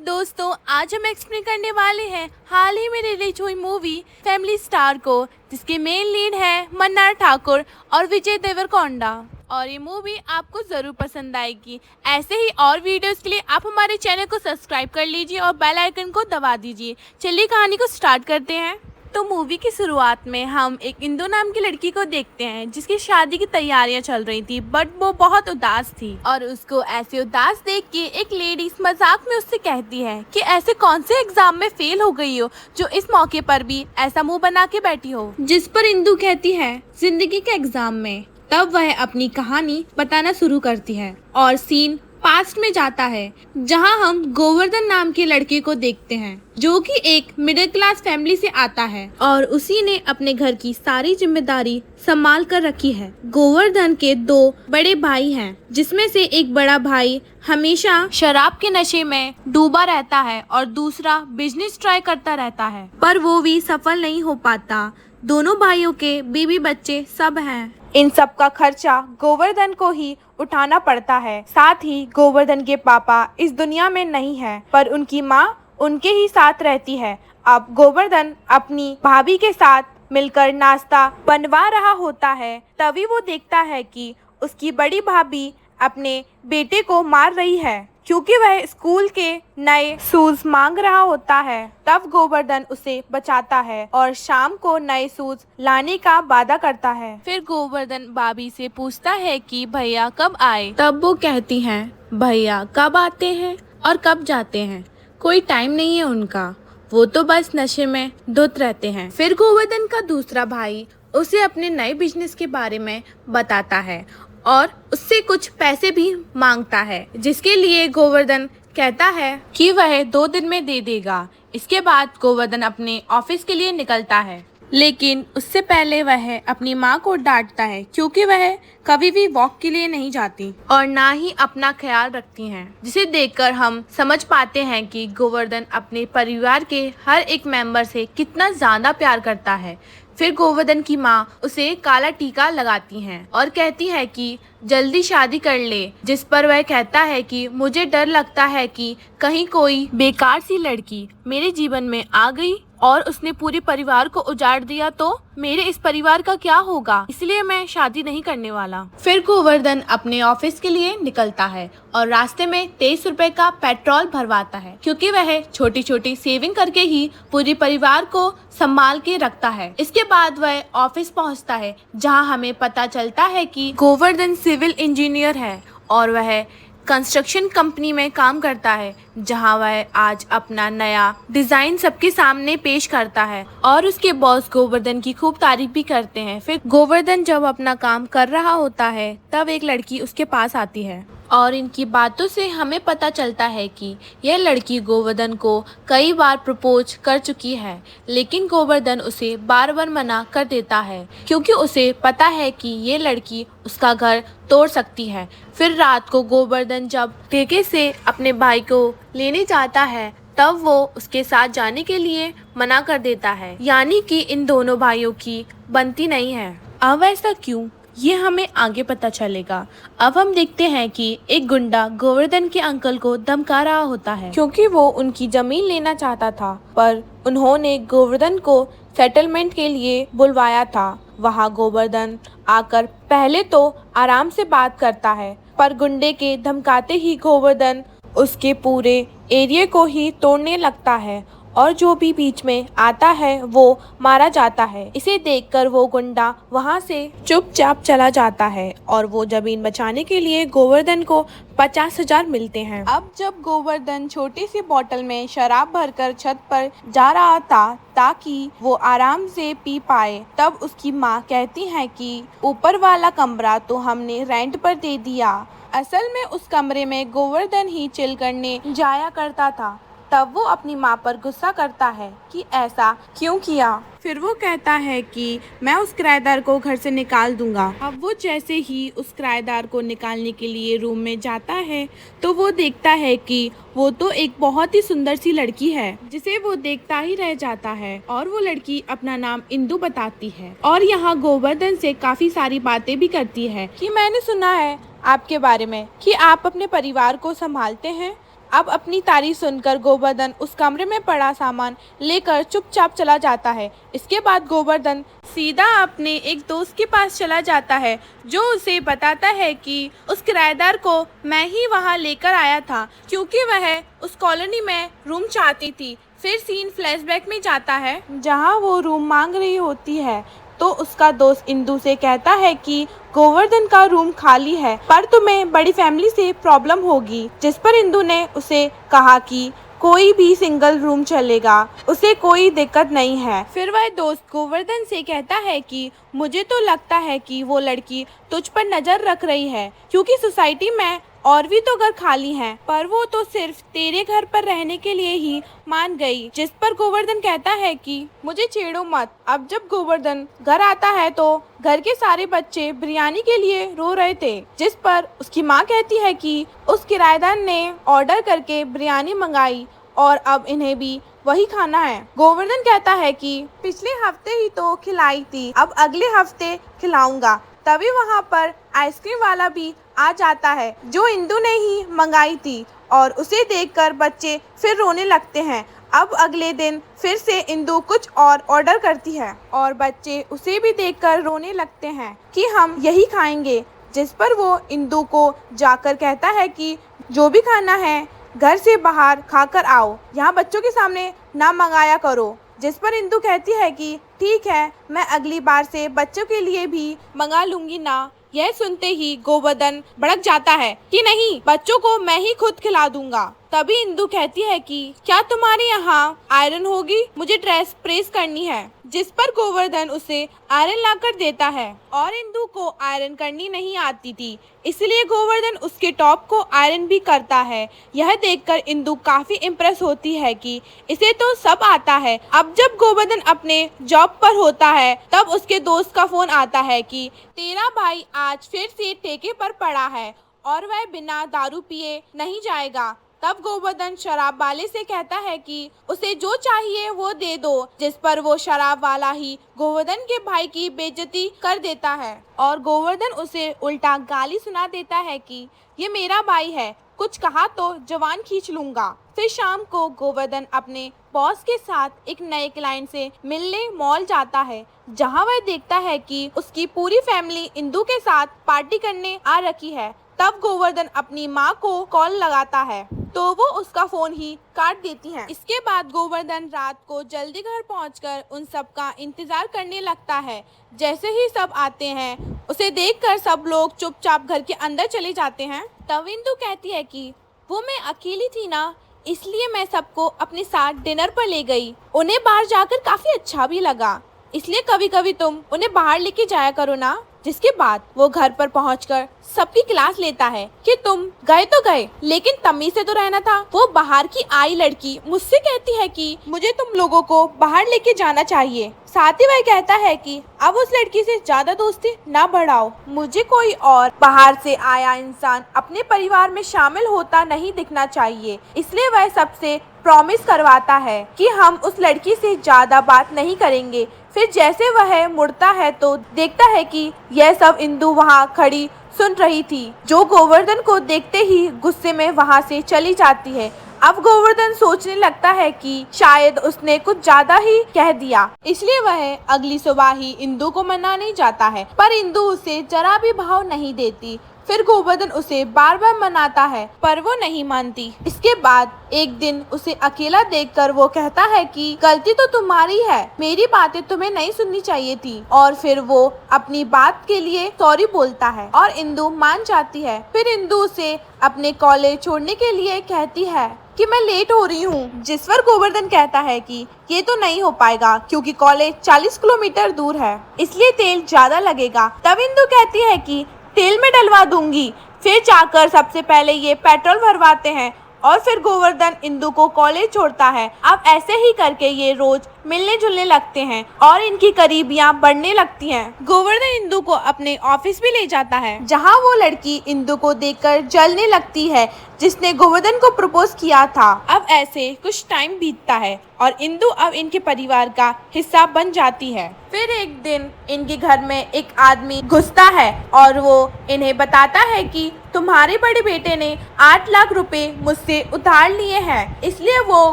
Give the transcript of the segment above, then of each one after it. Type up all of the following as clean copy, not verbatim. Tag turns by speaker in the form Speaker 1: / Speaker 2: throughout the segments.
Speaker 1: दोस्तों, आज हम एक्सप्लेन करने वाले हैं हाल ही में रिलीज हुई मूवी फैमिली स्टार को, जिसके मेन लीड है मन्नार ठाकुर और विजय देवरकोंडा। और ये मूवी आपको ज़रूर पसंद आएगी। ऐसे ही और वीडियोस के लिए आप हमारे चैनल को सब्सक्राइब कर लीजिए और बेल आइकन को दबा दीजिए। चलिए कहानी को स्टार्ट करते हैं। तो मूवी की शुरुआत में हम एक इंदु नाम की लड़की को देखते हैं, जिसकी शादी की तैयारियां चल रही थी, बट वो बहुत उदास थी। और उसको ऐसे उदास देख के एक लेडीज मजाक में उससे कहती है कि ऐसे कौन से एग्जाम में फेल हो गई हो जो इस मौके पर भी ऐसा मुंह बना के बैठी हो। जिस पर इंदु कहती है जिंदगी के एग्जाम में। तब वह अपनी कहानी बताना शुरू करती है और सीन पास्ट में जाता है, जहां हम गोवर्धन नाम के लड़के को देखते हैं, जो कि एक मिडिल क्लास फैमिली से आता है और उसी ने अपने घर की सारी जिम्मेदारी संभाल कर रखी है। गोवर्धन के दो बड़े भाई हैं, जिसमें से एक बड़ा भाई हमेशा शराब के नशे में डूबा रहता है और दूसरा बिजनेस ट्राई करता रहता है, पर वो भी सफल नहीं हो पाता। दोनों भाइयों के बीवी बच्चे सब हैं। इन सब का खर्चा गोवर्धन को ही उठाना पड़ता है। साथ ही गोवर्धन के पापा इस दुनिया में नहीं है, पर उनकी माँ उनके ही साथ रहती है। अब गोवर्धन अपनी भाभी के साथ मिलकर नाश्ता बनवा रहा होता है, तभी वो देखता है कि उसकी बड़ी भाभी अपने बेटे को मार रही है, क्योंकि वह स्कूल के नए शूज मांग रहा होता है। तब गोवर्धन उसे बचाता है और शाम को नए शूज लाने का वादा करता है। फिर गोवर्धन भाभी से पूछता है कि भैया कब आए। तब वो कहती हैं भैया कब आते हैं और कब जाते हैं, कोई टाइम नहीं है उनका, वो तो बस नशे में धुत रहते हैं। फिर गोवर्धन का दूसरा भाई उसे अपने नए बिजनेस के बारे में बताता है और उससे कुछ पैसे भी मांगता है, जिसके लिए गोवर्धन कहता है कि वह 2 दिन में दे देगा। इसके बाद गोवर्धन अपने ऑफिस के लिए निकलता है, लेकिन उससे पहले वह अपनी माँ को डांटता है, क्योंकि वह कभी भी वॉक के लिए नहीं जाती और ना ही अपना ख्याल रखती हैं, जिसे देखकर हम समझ पाते हैं कि गोवर्धन अपने परिवार के हर एक मेंबर से कितना ज्यादा प्यार करता है। फिर गोवर्धन की माँ उसे काला टीका लगाती हैं और कहती है कि जल्दी शादी कर ले, जिस पर वह कहता है कि मुझे डर लगता है कि कहीं कोई बेकार सी लड़की मेरे जीवन में आ गई और उसने पूरे परिवार को उजाड़ दिया, तो मेरे इस परिवार का क्या होगा, इसलिए मैं शादी नहीं करने वाला। फिर गोवर्धन अपने ऑफिस के लिए निकलता है और रास्ते में 23 रुपए का पेट्रोल भरवाता है, क्योंकि वह छोटी छोटी सेविंग करके ही पूरे परिवार को संभाल के रखता है। इसके बाद वह ऑफिस पहुंचता है, जहां हमें पता चलता है कि गोवर्धन सिविल इंजीनियर है और वह कंस्ट्रक्शन कंपनी में काम करता है, जहां वह आज अपना नया डिजाइन सबके सामने पेश करता है और उसके बॉस गोवर्धन की खूब तारीफ भी करते हैं। फिर गोवर्धन जब अपना काम कर रहा होता है, तब एक लड़की उसके पास आती है और इनकी बातों से हमें पता चलता है कि यह लड़की गोवर्धन को कई बार प्रपोज कर चुकी है, लेकिन गोवर्धन उसे बार बार मना कर देता है, क्योंकि उसे पता है कि ये लड़की उसका घर तोड़ सकती है। फिर रात को गोवर्धन जब ठेके से अपने भाई को लेने जाता है, तब वो उसके साथ जाने के लिए मना कर देता है, यानी कि इन दोनों भाइयों की बनती नहीं है। अब ऐसा क्यों, ये हमें आगे पता चलेगा। अब हम देखते हैं कि एक गुंडा गोवर्धन के अंकल को धमका रहा होता है, क्योंकि वो उनकी जमीन लेना चाहता था, पर उन्होंने गोवर्धन को सेटलमेंट के लिए बुलवाया था। वहाँ गोवर्धन आकर पहले तो आराम से बात करता है, पर गुंडे के धमकाते ही गोवर्धन उसके पूरे एरिया को ही तोड़ने लगता है और जो भी बीच में आता है वो मारा जाता है। इसे देखकर वो गुंडा वहां से चुपचाप चला जाता है और वो जमीन बचाने के लिए गोवर्धन को 50,000 मिलते हैं। अब जब गोवर्धन छोटी सी बोतल में शराब भरकर छत पर जा रहा था ताकि वो आराम से पी पाए, तब उसकी माँ कहती है कि ऊपर वाला कमरा तो हमने रेंट पर दे दिया। असल में उस कमरे में गोवर्धन ही चिल करने जाया करता था। तब वो अपनी माँ पर गुस्सा करता है कि ऐसा क्यों किया। फिर वो कहता है कि मैं उस किराएदार को घर से निकाल दूंगा। अब वो जैसे ही उस किराएदार को निकालने के लिए रूम में जाता है, तो वो देखता है कि वो तो एक बहुत ही सुंदर सी लड़की है, जिसे वो देखता ही रह जाता है और वो लड़की अपना नाम इंदु बताती है और यहाँ गोवर्धन से काफी सारी बातें भी करती है कि मैंने सुना है आपके बारे में कि आप अपने परिवार को संभालते हैं, अब अपनी तारीफ सुनकर गोवर्धन उस कमरे में पड़ा सामान लेकर चुपचाप चला जाता है। इसके बाद गोवर्धन सीधा अपने एक दोस्त के पास चला जाता है, जो उसे बताता है कि उस किराएदार को मैं ही वहां लेकर आया था, क्योंकि वह उस कॉलोनी में रूम चाहती थी। फिर सीन फ्लैशबैक में जाता है, जहां वो रूम मांग रही होती है तो उसका दोस्त इंदु से कहता है कि गोवर्धन का रूम खाली है, पर तुम्हें बड़ी फैमिली से प्रॉब्लम होगी। जिस पर इंदु ने उसे कहा कि कोई भी सिंगल रूम चलेगा, उसे कोई दिक्कत नहीं है। फिर वह दोस्त गोवर्धन से कहता है कि मुझे तो लगता है कि वो लड़की तुझ पर नजर रख रही है, क्योंकि सोसाइटी में और भी तो घर खाली हैं, पर वो तो सिर्फ तेरे घर पर रहने के लिए ही मान गई। जिस पर गोवर्धन कहता है कि मुझे छेड़ो मत। अब जब गोवर्धन घर आता है तो घर के सारे बच्चे बिरयानी के लिए रो रहे थे, जिस पर उसकी माँ कहती है कि उस किराएदार ने ऑर्डर करके बिरयानी मंगाई और अब इन्हें भी वही खाना है। गोवर्धन कहता है कि पिछले हफ्ते ही तो खिलाई थी, अब अगले हफ्ते खिलाऊंगा। तभी वहाँ पर आइसक्रीम वाला भी आ जाता है, जो इंदु ने ही मंगाई थी, और उसे देखकर बच्चे फिर रोने लगते हैं। अब अगले दिन फिर से इंदु कुछ और ऑर्डर करती है और बच्चे उसे भी देखकर रोने लगते हैं कि हम यही खाएंगे। जिस पर वो इंदु को जाकर कहता है कि जो भी खाना है घर से बाहर खाकर आओ, यहाँ बच्चों के सामने ना मंगाया करो। जिस पर इंदु कहती है कि ठीक है, मैं अगली बार से बच्चों के लिए भी मंगा लूंगी ना। यह सुनते ही गोवर्धन भड़क जाता है कि नहीं, बच्चों को मैं ही खुद खिला दूंगा। तभी इंदु कहती है कि क्या तुम्हारे यहाँ आयरन होगी, मुझे ड्रेस प्रेस करनी है। जिस पर गोवर्धन उसे आयरन लाकर देता है और इंदु को आयरन करनी नहीं आती थी, इसलिए गोवर्धन उसके टॉप को आयरन भी करता है। यह देखकर इंदु काफी इम्प्रेस होती है कि इसे तो सब आता है। अब जब गोवर्धन अपने जॉब पर होता है तब उसके दोस्त का फोन आता है कि तेरा भाई आज फिर से ठेके पर पड़ा है और वह बिना दारू पिए नहीं जाएगा। तब गोवर्धन शराब वाले से कहता है कि उसे जो चाहिए वो दे दो, जिस पर वो शराब वाला ही गोवर्धन के भाई की बेइज्जती कर देता है और गोवर्धन उसे उल्टा गाली सुना देता है कि ये मेरा भाई है, कुछ कहा तो जवान खींच लूंगा। फिर शाम को गोवर्धन अपने बॉस के साथ एक नए क्लाइंट से मिलने मॉल जाता है, जहां वह देखता है कि उसकी पूरी फैमिली इंदु के साथ पार्टी करने आ रखी है। तब गोवर्धन अपनी माँ को कॉल लगाता है तो वो उसका फोन ही काट देती हैं। इसके बाद गोवर्धन रात को जल्दी घर पहुंचकर उन सब का इंतजार करने लगता है। जैसे ही सब आते हैं, उसे देखकर सब लोग चुपचाप घर के अंदर चले जाते हैं। तब इंदु कहती है कि वो मैं अकेली थी ना, इसलिए मैं सबको अपने साथ डिनर पर ले गई। उन्हें बाहर जाकर काफी अच्छा भी लगा, इसलिए कभी कभी तुम उन्हें बाहर लेके जाया करो ना। जिसके बाद वो घर पर पहुंचकर सबकी क्लास लेता है कि तुम गए तो गए, लेकिन तमीज से तो रहना था। वो बाहर की आई लड़की मुझसे कहती है कि मुझे तुम लोगों को बाहर लेके जाना चाहिए। साथ ही वह कहता है कि अब उस लड़की से ज्यादा दोस्ती ना बढ़ाओ, मुझे कोई और बाहर से आया इंसान अपने परिवार में शामिल होता नहीं दिखना चाहिए। इसलिए वह सबसे प्रॉमिस करवाता है कि हम उस लड़की से ज्यादा बात नहीं करेंगे। फिर जैसे वह मुड़ता है तो देखता है कि यह सब इंदु वहाँ खड़ी सुन रही थी, जो गोवर्धन को देखते ही गुस्से में वहाँ से चली जाती है। अब गोवर्धन सोचने लगता है कि शायद उसने कुछ ज्यादा ही कह दिया, इसलिए वह अगली सुबह ही इंदु को मनाने जाता है, पर इंदु उसे जरा भी भाव नहीं देती। फिर गोवर्धन उसे बार बार मनाता है, पर वो नहीं मानती। इसके बाद एक दिन उसे अकेला देखकर वो कहता है कि गलती तो तुम्हारी है, मेरी बातें तुम्हें नहीं सुननी चाहिए थी। और फिर वो अपनी बात के लिए सॉरी बोलता है और इंदु मान जाती है। फिर इंदु उसे अपने कॉलेज छोड़ने के लिए कहती है कि मैं लेट हो रही हूँ, जिस पर गोवर्धन कहता है कि ये तो नहीं हो पाएगा क्योंकि कॉलेज 40 किलोमीटर दूर है, इसलिए तेल ज्यादा लगेगा। तब इंदु कहती है कि तेल में डलवा दूंगी। फिर जाकर सबसे पहले ये पेट्रोल भरवाते हैं और फिर गोवर्धन इंदु को कॉलेज छोड़ता है। अब ऐसे ही करके ये रोज मिलने जुलने लगते हैं और इनकी करीबियां बढ़ने लगती हैं। गोवर्धन इंदु को अपने ऑफिस भी ले जाता है, जहां वो लड़की इंदु को देखकर जलने लगती है, जिसने गोवर्धन को प्रपोज किया था। अब ऐसे कुछ टाइम बीतता है और इंदु अब इनके परिवार का हिस्सा बन जाती है। फिर एक दिन इनके घर में एक आदमी घुसता है और वो इन्हें बताता है कि तुम्हारे बड़े बेटे ने 8 लाख रुपए मुझसे उधार लिए हैं। इसलिए वो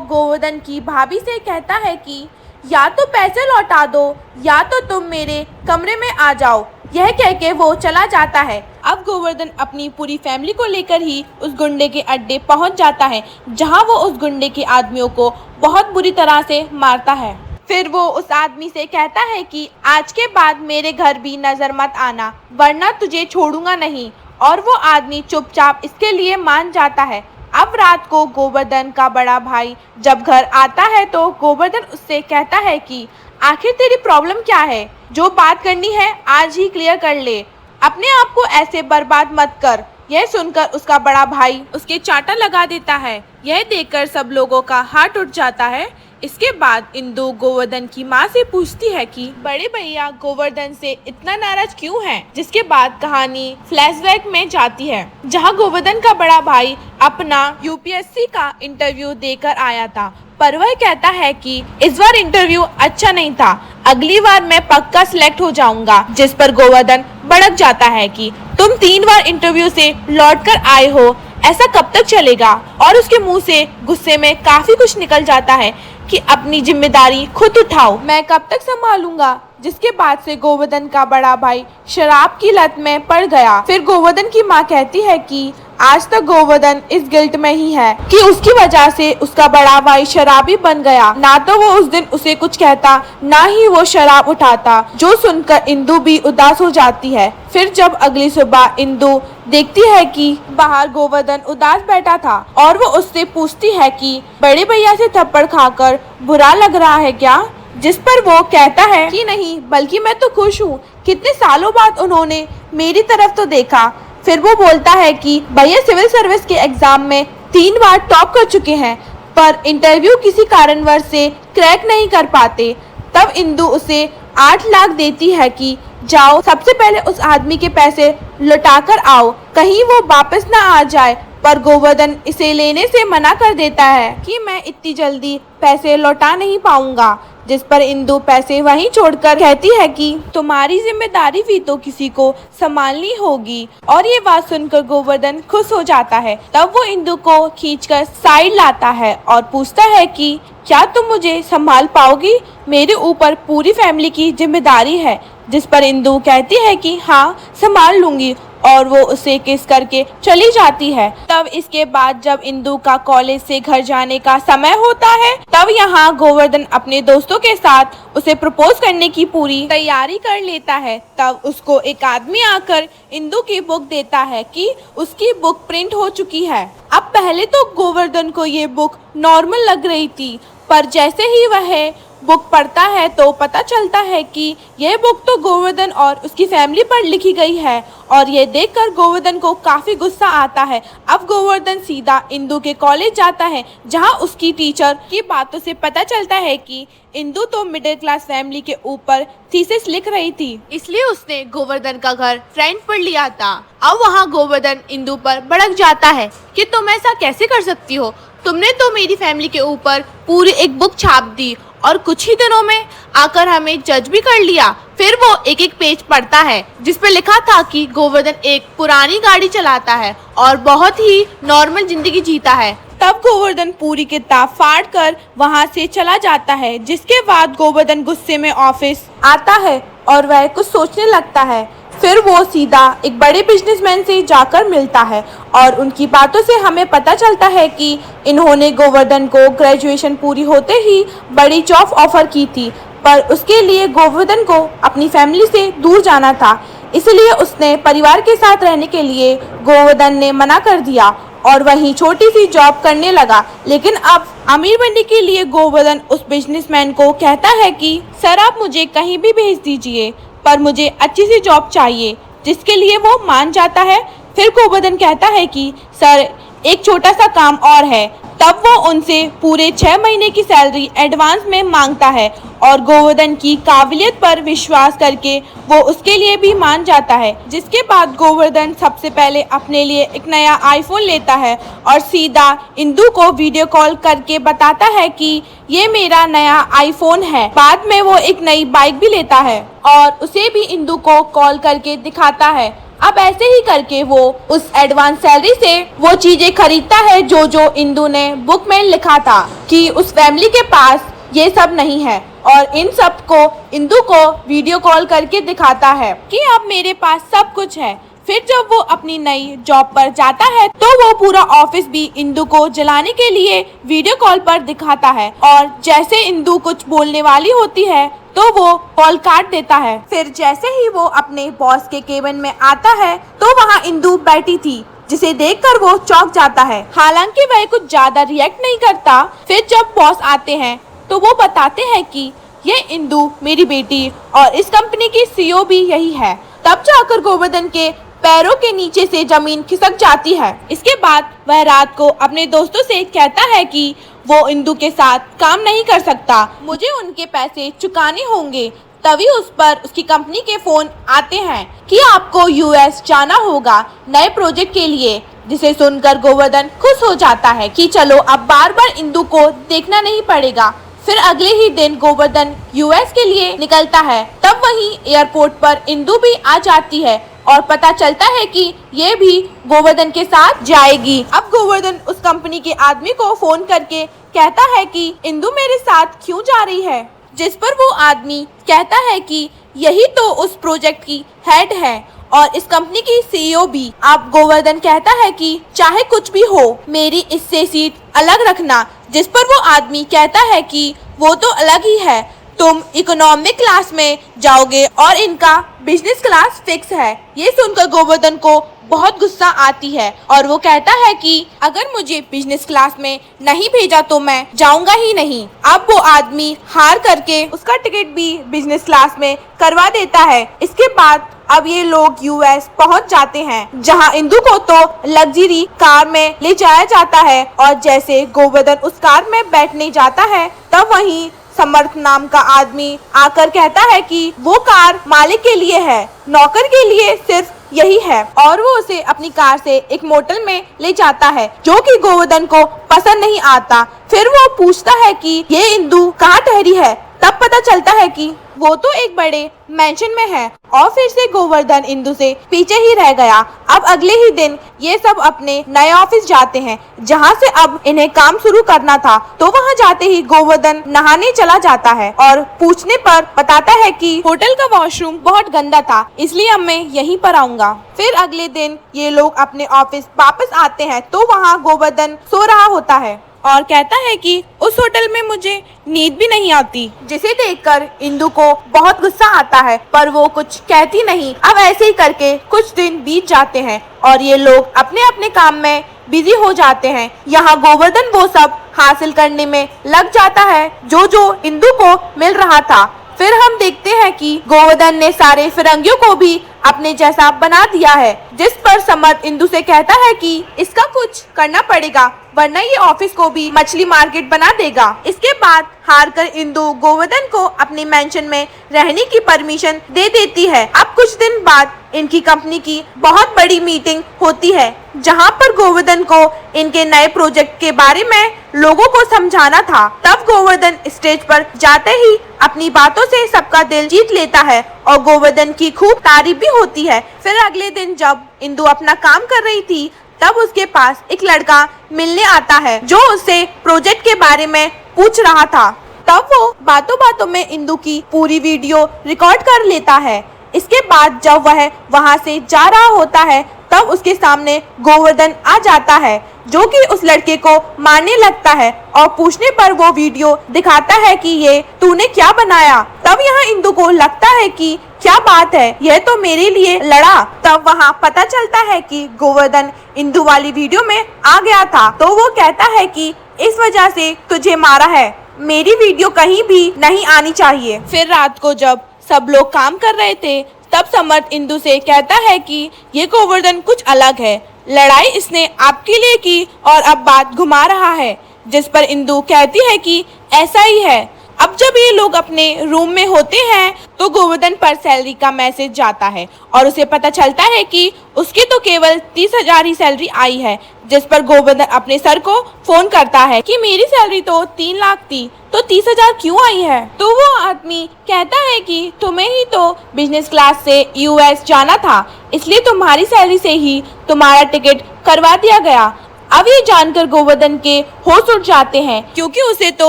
Speaker 1: गोवर्धन की भाभी से कहता है कि या तो पैसे लौटा दो या तो तुम मेरे कमरे में आ जाओ। यह कह के वो चला जाता है। अब गोवर्धन अपनी पूरी फैमिली को लेकर ही उस गुंडे के अड्डे पहुंच जाता है, जहां वो उस गुंडे के आदमियों को बहुत बुरी तरह से मारता है। फिर वो उस आदमी से कहता है कि आज के बाद मेरे घर भी नजर मत आना, वरना तुझे छोड़ूंगा नहीं। और वो आदमी चुपचाप इसके लिए मान जाता है। अब रात को गोवर्धन का बड़ा भाई जब घर आता है तो गोवर्धन उससे कहता है कि आखिर तेरी प्रॉब्लम क्या है, जो बात करनी है आज ही क्लियर कर ले, अपने आप को ऐसे बर्बाद मत कर। यह सुनकर उसका बड़ा भाई उसके चांटा लगा देता है। यह देखकर सब लोगों का हार्ट उठ जाता है। इसके बाद इंदु गोवर्धन की माँ से पूछती है कि बड़े भैया गोवर्धन से इतना नाराज क्यों हैं? जिसके बाद कहानी फ्लैशबैक में जाती है, जहां गोवर्धन का बड़ा भाई अपना यूपीएससी का इंटरव्यू देकर आया था, पर वह कहता है कि इस बार इंटरव्यू अच्छा नहीं था, अगली बार मैं पक्का सिलेक्ट हो जाऊंगा। जिस पर गोवर्धन भड़क जाता है कि तुम 3 बार इंटरव्यू से लौट कर आए हो, ऐसा कब तक चलेगा? और उसके मुंह से गुस्से में काफी कुछ निकल जाता है कि अपनी जिम्मेदारी खुद उठाओ, मैं कब तक संभालूंगा। जिसके बाद से गोवर्धन का बड़ा भाई शराब की लत में पड़ गया। फिर गोवर्धन की माँ कहती है कि आज तक गोवर्धन इस गिल्ट में ही है कि उसकी वजह से उसका बड़ा भाई शराबी बन गया। ना तो वो उस दिन उसे कुछ कहता, ना ही वो शराब उठाता, जो सुनकर इंदु भी उदास हो जाती है। फिर जब अगली सुबह इंदु देखती है कि बाहर गोवर्धन उदास बैठा था और वो उससे पूछती है कि बड़े भैया से थप्पड़ खाकर बुरा लग रहा है क्या? जिस पर वो कहता है कि नहीं, बल्कि मैं तो खुश हूँ, कितने सालों बाद उन्होंने मेरी तरफ तो देखा। फिर वो बोलता है कि भैया सिविल सर्विस के एग्जाम में 3 बार टॉप कर चुके हैं, पर इंटरव्यू किसी कारणवश से क्रैक नहीं कर पाते। तब इंदु उसे 8 लाख देती है कि जाओ सबसे पहले उस आदमी के पैसे लौटा कर आओ, कहीं वो वापस ना आ जाए। पर गोवर्धन इसे लेने से मना कर देता है कि मैं इतनी जल्दी पैसे लौटा नहीं पाऊंगा। जिस पर इंदु पैसे वहीं छोड़कर कहती है कि तुम्हारी जिम्मेदारी भी तो किसी को संभालनी होगी। और ये बात सुनकर गोवर्धन खुश हो जाता है। तब वो इंदु को खींचकर साइड लाता है और पूछता है कि क्या तुम मुझे संभाल पाओगी? मेरे ऊपर पूरी फैमिली की जिम्मेदारी है। जिस पर इंदु कहती है कि हाँ, संभाल लूंगी, और वो उसे किस करके चली जाती है। तब इसके बाद जब इंदु का कॉलेज से घर जाने का समय होता है, तब यहाँ गोवर्धन अपने दोस्तों के साथ उसे प्रपोज करने की पूरी तैयारी कर लेता है। तब उसको एक आदमी आकर इंदु की बुक देता है कि उसकी बुक प्रिंट हो चुकी है। अब पहले तो गोवर्धन को ये बुक नॉर्मल लग रही थी, पर जैसे ही वह बुक पढ़ता है तो पता चलता है कि यह बुक तो गोवर्धन और उसकी फैमिली पर लिखी गई है। और यह देखकर गोवर्धन को काफ़ी गुस्सा आता है। अब गोवर्धन सीधा इंदु के कॉलेज जाता है, जहां उसकी टीचर की बातों से पता चलता है कि इंदु तो मिडिल क्लास फैमिली के ऊपर थीसिस लिख रही थी, इसलिए उसने गोवर्धन का घर रेंट पर लिया था। अब वहां गोवर्धन इंदु पर भड़क जाता है कि तुम ऐसा कैसे कर सकती हो, तुमने तो मेरी फैमिली के ऊपर पूरी एक बुक छाप दी और कुछ ही दिनों में आकर हमें जज भी कर लिया। फिर वो एक एक पेज पढ़ता है, जिस पे लिखा था कि गोवर्धन एक पुरानी गाड़ी चलाता है और बहुत ही नॉर्मल जिंदगी जीता है। तब गोवर्धन पूरी किताब फाड़ कर वहाँ से चला जाता है। जिसके बाद गोवर्धन गुस्से में ऑफिस आता है और वह कुछ सोचने लगता है। फिर वो सीधा एक बड़े बिजनेसमैन से जाकर मिलता है और उनकी बातों से हमें पता चलता है कि इन्होंने गोवर्धन को ग्रेजुएशन पूरी होते ही बड़ी जॉब ऑफर की थी, पर उसके लिए गोवर्धन को अपनी फैमिली से दूर जाना था। इसलिए उसने परिवार के साथ रहने के लिए गोवर्धन ने मना कर दिया और वहीं छोटी सी जॉब करने लगा। लेकिन अब अमीर बनने के लिए गोवर्धन उस बिजनेसमैन को कहता है कि सर आप मुझे कहीं भी भेज दीजिए, पर मुझे अच्छी सी जॉब चाहिए, जिसके लिए वो मान जाता है। फिर गोवर्धन कहता है कि सर एक छोटा सा काम और है। तब वो उनसे पूरे 6 महीने की सैलरी एडवांस में मांगता है और गोवर्धन की काबिलियत पर विश्वास करके वो उसके लिए भी मान जाता है। जिसके बाद गोवर्धन सबसे पहले अपने लिए एक नया आईफोन लेता है और सीधा इंदु को वीडियो कॉल करके बताता है कि ये मेरा नया आईफोन है। बाद में वो एक नई बाइक भी लेता है और उसे भी इंदु को कॉल करके दिखाता है। अब ऐसे ही करके वो उस एडवांस सैलरी से वो चीजें खरीदता है जो इंदु ने बुक में लिखा था कि उस फैमिली के पास ये सब नहीं है, और इन सब को इंदु को वीडियो कॉल करके दिखाता है कि अब मेरे पास सब कुछ है। फिर जब वो अपनी नई जॉब पर जाता है तो वो पूरा ऑफिस भी इंदु को जलाने के लिए वीडियो कॉल पर दिखाता है, और जैसे इंदु कुछ बोलने वाली होती है तो वो कॉल काट देता है। फिर जैसे ही वो अपने बॉस के केबिन में आता है तो वहाँ इंदु बैठी थी, जिसे देखकर वो चौंक जाता है। हालांकि वह कुछ ज्यादा रिएक्ट नहीं करता। फिर जब बॉस आते हैं तो वो बताते हैं कि ये इंदु मेरी बेटी और इस कंपनी की सीईओ भी यही है। तब जाकर गोवर्धन के पैरों के नीचे से जमीन खिसक जाती है। इसके बाद वह रात को अपने दोस्तों से कहता है कि वो इंदु के साथ काम नहीं कर सकता, मुझे उनके पैसे चुकाने होंगे। तभी उस पर उसकी कंपनी के फोन आते हैं कि आपको यूएस जाना होगा नए प्रोजेक्ट के लिए, जिसे सुनकर गोवर्धन खुश हो जाता है कि चलो अब बार बार इंदु को देखना नहीं पड़ेगा। फिर अगले ही दिन गोवर्धन यूएस के लिए निकलता है। तब वहीं एयरपोर्ट पर इंदु भी आ जाती है और पता चलता है कि ये भी गोवर्धन के साथ जाएगी। अब गोवर्धन उस कंपनी के आदमी को फोन करके कहता है कि इंदु मेरे साथ क्यों जा रही है, जिस पर वो आदमी कहता है कि यही तो उस प्रोजेक्ट की हेड है और इस कंपनी की सीईओ भी। अब गोवर्धन कहता है कि चाहे कुछ भी हो मेरी इससे सीट अलग रखना, जिस पर वो आदमी कहता है कि वो तो अलग ही है, तुम इकोनॉमिक क्लास में जाओगे और इनका बिजनेस क्लास फिक्स है। ये सुनकर गोवर्धन को बहुत गुस्सा आती है और वो कहता है कि अगर मुझे बिजनेस क्लास में नहीं भेजा तो मैं जाऊंगा ही नहीं। अब वो आदमी हार करके उसका टिकट भी बिजनेस क्लास में करवा देता है। इसके बाद अब ये लोग यूएस पहुंच जाते हैं, जहां इंदु को तो लग्जरी कार में ले जाया जाता है, और जैसे गोवर्धन उस कार में बैठने जाता है तब वहीं समर्थ नाम का आदमी आकर कहता है कि वो कार मालिक के लिए है, नौकर के लिए सिर्फ यही है, और वो उसे अपनी कार से एक मोटल में ले जाता है जो कि गोवर्धन को पसंद नहीं आता। फिर वो पूछता है कि ये इंदु कहाँ ठहरी है। तब पता चलता है कि वो तो एक बड़े मेंशन में है, और फिर से गोवर्धन इंदु से पीछे ही रह गया। अब अगले ही दिन ये सब अपने नए ऑफिस जाते हैं, जहां से अब इन्हें काम शुरू करना था। तो वहां जाते ही गोवर्धन नहाने चला जाता है और पूछने पर बताता है कि होटल का वॉशरूम बहुत गंदा था, इसलिए अब मैं यहीं पर आऊंगा। फिर अगले दिन ये लोग अपने ऑफिस वापस आते हैं तो वहाँ गोवर्धन सो रहा होता है और कहता है कि उस होटल में मुझे नींद भी नहीं आती, जिसे देखकर इंदु को बहुत गुस्सा आता है, पर वो कुछ कहती नहीं। अब ऐसे ही करके कुछ दिन बीत जाते हैं और ये लोग अपने अपने काम में बिजी हो जाते हैं। यहाँ गोवर्धन वो सब हासिल करने में लग जाता है जो इंदु को मिल रहा था। फिर हम देखते हैं कि गोवर्धन ने सारे फिरंगियों को भी अपने जैसा बना दिया है, जिस पर समर्थ इंदु से कहता है कि इसका कुछ करना पड़ेगा वरना ये ऑफिस को भी मछली मार्केट बना देगा। इसके बाद हारकर इंदु गोवर्धन को अपने मेंशन में रहने की परमिशन दे देती है। अब कुछ दिन बाद इनकी कंपनी की बहुत बड़ी मीटिंग होती है, जहां पर गोवर्धन को इनके नए प्रोजेक्ट के बारे में लोगों को समझाना था। तब गोवर्धन स्टेज पर जाते ही अपनी बातों से सबका दिल जीत लेता है और गोवर्धन की खूब तारीफ भी होती है। फिर अगले दिन जब इंदु अपना काम कर रही थी तब उसके पास एक लड़का मिलने आता है जो उससे प्रोजेक्ट के बारे में पूछ रहा था। तब वो बातों बातों में इंदु की पूरी वीडियो रिकॉर्ड कर लेता है। इसके बाद जब वह वहां से जा रहा होता है तब उसके सामने गोवर्धन आ जाता है जो कि उस लड़के को मारने लगता है और पूछने पर वो वीडियो दिखाता है कि ये तूने क्या बनाया। तब यहाँ इंदु को लगता है कि क्या बात है, यह तो मेरे लिए लड़ा। तब वहाँ पता चलता है कि गोवर्धन इंदु वाली वीडियो में आ गया था, तो वो कहता है कि इस वजह से तुझे मारा है, मेरी वीडियो कहीं भी नहीं आनी चाहिए। फिर रात को जब सब लोग काम कर रहे थे तब समर्थ इंदु से कहता है कि ये गोवर्धन कुछ अलग है, लड़ाई इसने आपके लिए की और अब बात घुमा रहा है, जिस पर इंदु कहती है कि ऐसा ही है। अब जब ये लोग अपने रूम में होते हैं तो गोवर्धन पर सैलरी का मैसेज जाता है और उसे पता चलता है कि उसकी तो केवल 30,000 ही सैलरी आई है। जिस पर गोवर्धन अपने सर को फोन करता है कि मेरी सैलरी तो 3 लाख थी, तो 30,000 क्यों आई है? तो वो आदमी कहता है कि तुम्हें ही तो बिजनेस क्लास से यूएस जाना था, इसलिए तुम्हारी सैलरी से ही तुम्हारा टिकट करवा दिया गया। अब ये जानकर गोवर्धन के होश उड़ जाते हैं, क्योंकि उसे तो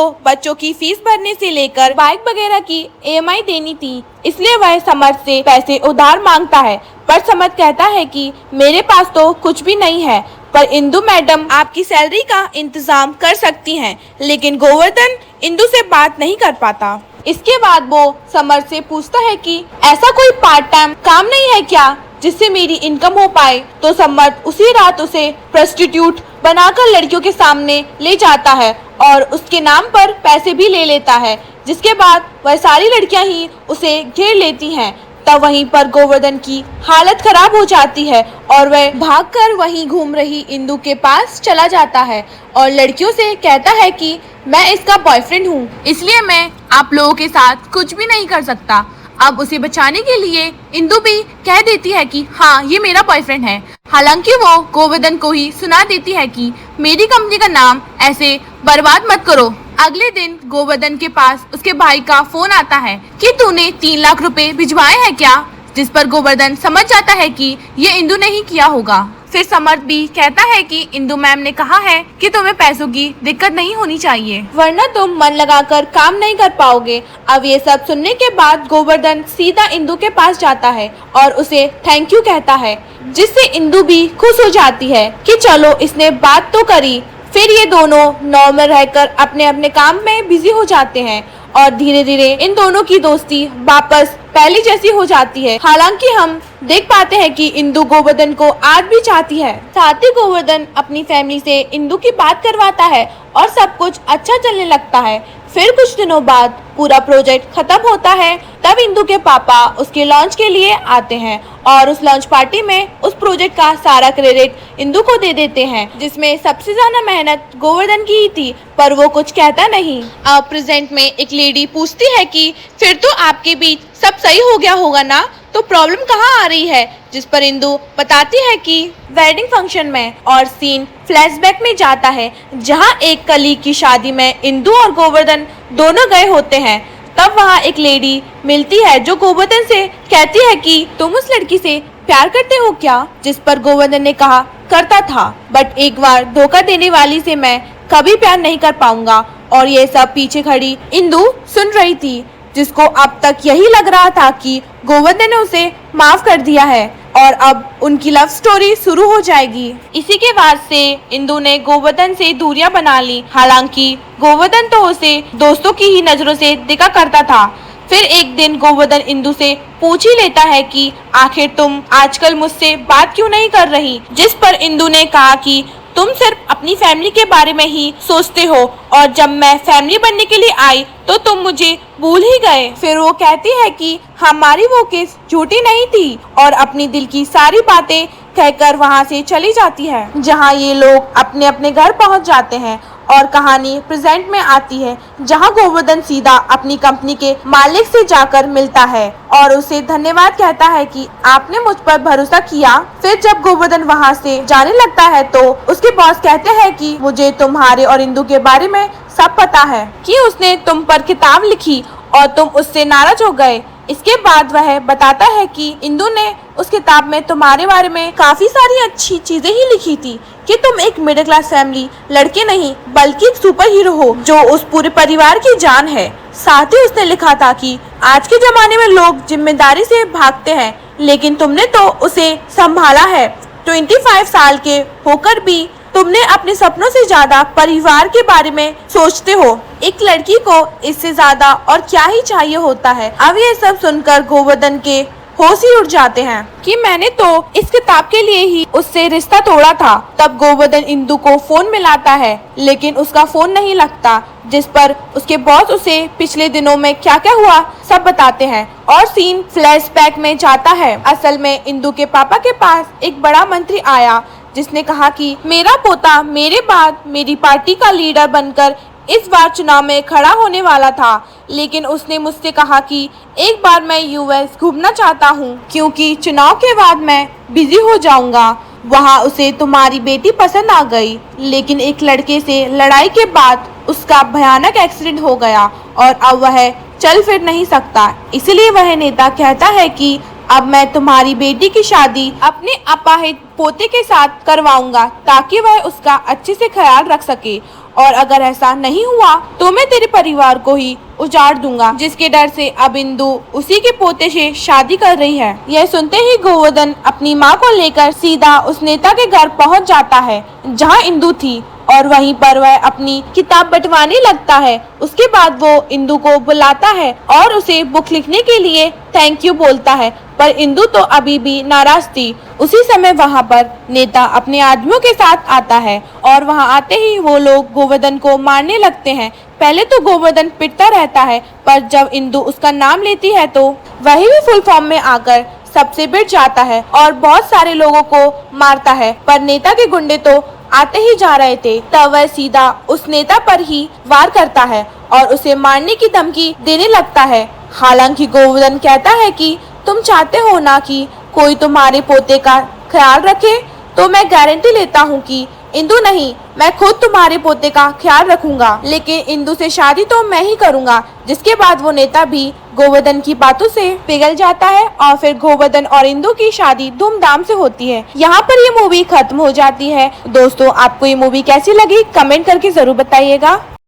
Speaker 1: बच्चों की फीस भरने से लेकर बाइक वगैरह की ईएमआई देनी थी, इसलिए वह समर्थ से पैसे उधार मांगता है। पर समर्थ कहता है कि मेरे पास तो कुछ भी नहीं है, पर इंदु मैडम आपकी सैलरी का इंतजाम कर सकती हैं। लेकिन गोवर्धन इंदु से बात नहीं कर पाता। इसके बाद वो समर्थ से पूछता है कि ऐसा कोई पार्ट टाइम काम नहीं है क्या जिससे मेरी इनकम हो पाए? तो समर्थ उसी रात उसे प्रोस्टिट्यूट बनाकर लड़कियों के सामने ले जाता है और उसके नाम पर पैसे भी ले लेता है, जिसके बाद वह सारी लड़कियां ही उसे घेर लेती हैं। तब वहीं पर गोवर्धन की हालत खराब हो जाती है और वह भागकर वहीं घूम रही इंदु के पास चला जाता है और लड़कियों से कहता है कि मैं इसका बॉयफ्रेंड हूँ, इसलिए मैं आप लोगों के साथ कुछ भी नहीं कर सकता। अब उसे बचाने के लिए इंदु भी कह देती है कि हाँ, ये मेरा बॉयफ्रेंड है। हालांकि वो गोवर्धन को ही सुना देती है कि मेरी कंपनी का नाम ऐसे बर्बाद मत करो। अगले दिन गोवर्धन के पास उसके भाई का फोन आता है कि तूने 3 लाख रुपए भिजवाए हैं क्या? जिस पर गोवर्धन समझ जाता है कि ये इंदु ने ही किया होगा। फिर समर्थ भी कहता है कि इंदु मैम ने कहा है कि तुम्हें पैसों की दिक्कत नहीं होनी चाहिए, वरना तुम मन लगाकर काम नहीं कर पाओगे। अब ये सब सुनने के बाद गोवर्धन सीधा इंदु के पास जाता है और उसे थैंक यू कहता है, जिससे इंदु भी खुश हो जाती है कि चलो इसने बात तो करी। फिर ये दोनों नॉर्मल रहकर अपने अपने काम में बिजी हो जाते हैं और धीरे धीरे इन दोनों की दोस्ती वापस पहले जैसी हो जाती है। हालांकि हम देख पाते हैं कि इंदु गोवर्धन को आज भी चाहती है। साथ ही गोवर्धन अपनी फैमिली से इंदु की बात करवाता है और सब कुछ अच्छा चलने लगता है। फिर कुछ दिनों बाद पूरा प्रोजेक्ट खत्म होता है। तब इंदु के पापा उसके लॉन्च के लिए आते हैं और उस लॉन्च पार्टी में उस प्रोजेक्ट का सारा क्रेडिट इंदु को दे देते हैं, जिसमें सबसे ज्यादा मेहनत गोवर्धन की ही थी, पर वो कुछ कहता नहीं। अब प्रेजेंट में एक लेडी पूछती है कि फिर तो आपके बीच सब सही हो गया होगा ना, तो प्रॉब्लम कहाँ आ रही है? जिस पर इंदु बताती है कि वेडिंग फंक्शन में, और सीन फ्लैशबैक में जाता है जहाँ एक कलीग की शादी में इंदु और गोवर्धन दोनों गए होते हैं। तब वहाँ एक लेडी मिलती है जो गोवर्धन से कहती है कि तुम उस लड़की से प्यार करते हो क्या? जिस पर गोवर्धन ने कहा करता था, बट एक बार धोखा देने वाली से मैं कभी प्यार नहीं कर पाऊंगा। और ये सब पीछे खड़ी इंदु सुन रही थी, जिसको अब तक यही लग रहा था कि गोवर्धन ने उसे माफ कर दिया है और अब उनकी लव स्टोरी शुरू हो जाएगी। इसी के बाद से इंदु ने गोवर्धन से दूरियां बना ली। हालांकि गोवर्धन तो उसे दोस्तों की ही नजरों से देखा करता था। फिर एक दिन गोवर्धन इंदु से पूछ ही लेता है कि आखिर तुम आजकल मुझसे बात क्यों नहीं कर रही? जिस पर इंदु ने कहा कि तुम सिर्फ अपनी फैमिली के बारे में ही सोचते हो और जब मैं फैमिली बनने के लिए आई तो तुम मुझे भूल ही गए। फिर वो कहती है कि हमारी वो किस झूठी नहीं थी और अपनी दिल की सारी बातें कहकर वहाँ से चली जाती है। जहाँ ये लोग अपने अपने घर पहुँच जाते हैं और कहानी प्रेजेंट में आती है, जहां गोवर्धन सीधा अपनी कंपनी के मालिक से जाकर मिलता है और उसे धन्यवाद कहता है कि आपने मुझ पर भरोसा किया। फिर जब गोवर्धन वहां से जाने लगता है तो उसके बॉस कहते हैं कि मुझे तुम्हारे और इंदु के बारे में सब पता है कि उसने तुम पर किताब लिखी और तुम उससे नाराज हो गए। इसके बाद वह बताता है कि इंदु ने उस किताब में तुम्हारे बारे में काफी सारी अच्छी चीजें ही लिखी थी, कि तुम एक मिडिल क्लास फैमिली लड़के नहीं बल्कि एक सुपर हीरो हो जो उस पूरे परिवार की जान है। साथ ही उसने लिखा था कि आज के जमाने में लोग जिम्मेदारी से भागते हैं, लेकिन तुमने तो उसे संभाला है। 25 साल के होकर भी तुमने अपने सपनों से ज्यादा परिवार के बारे में सोचते हो। एक लड़की को इससे ज्यादा और क्या ही चाहिए होता है। अब ये सब सुनकर गोवर्धन के होश ही उड़ जाते हैं कि मैंने तो इस किताब के लिए ही उससे रिश्ता तोड़ा था। तब गोवर्धन इंदु को फोन मिलाता है, लेकिन उसका फोन नहीं लगता, जिस पर उसके बॉस उसे पिछले दिनों में क्या क्या हुआ सब बताते हैं और सीन फ्लैशबैक में जाता है। असल में इंदु के पापा के पास एक बड़ा मंत्री आया, जिसने कहा कि मेरा पोता मेरे बाद मेरी पार्टी का लीडर बनकर इस बार चुनाव में खड़ा होने वाला था, लेकिन उसने मुझसे कहा कि एक बार मैं यूएस घूमना चाहता हूँ, क्योंकि चुनाव के बाद मैं बिजी हो जाऊंगा। वहाँ उसे तुम्हारी बेटी पसंद आ गई, लेकिन एक लड़के से लड़ाई के बाद उसका भयानक एक्सीडेंट हो गया और अब वह चल फिर नहीं सकता। इसलिए वह नेता कहता है कि अब मैं तुम्हारी बेटी की शादी अपने अपाहिज पोते के साथ करवाऊंगा, ताकि वह उसका अच्छे से ख्याल रख सके, और अगर ऐसा नहीं हुआ तो मैं तेरे परिवार को ही उजाड़ दूंगा। जिसके डर से अब इंदु उसी के पोते से शादी कर रही है। यह सुनते ही गोवर्धन अपनी माँ को लेकर सीधा उस नेता के घर पहुँच जाता है जहाँ इंदु थी, और वहीं पर वह अपनी किताब बंटवाने लगता है। उसके बाद वो इंदु को बुलाता है और उसे बुक लिखने के लिए थैंक यू बोलता है, पर इंदु तो अभी भी नाराज थी। उसी समय वहाँ पर नेता अपने आदमियों के साथ आता है और वहाँ आते ही वो लोग गोवर्धन को मारने लगते हैं। पहले तो गोवर्धन पिटता रहता है, पर जब इंदु उसका नाम लेती है तो वही भी फुल फॉर्म में आकर सबसे भिड़ जाता है और बहुत सारे लोगों को मारता है। पर नेता के गुंडे तो आते ही जा रहे थे, तब वह सीधा उस नेता पर ही वार करता है और उसे मारने की धमकी देने लगता है। हालांकि गोवर्धन कहता है कि तुम चाहते हो ना कि कोई तुम्हारे पोते का ख्याल रखे, तो मैं गारंटी लेता हूँ कि इंदु नहीं, मैं खुद तुम्हारे पोते का ख्याल रखूंगा, लेकिन इंदु से शादी तो मैं ही करूंगा। जिसके बाद वो नेता भी गोवर्धन की बातों से पिघल जाता है और फिर गोवर्धन और इंदु की शादी धूमधाम से होती है। यहाँ पर ये मूवी खत्म हो जाती है। दोस्तों, आपको ये मूवी कैसी लगी कमेंट करके जरूर बताइएगा।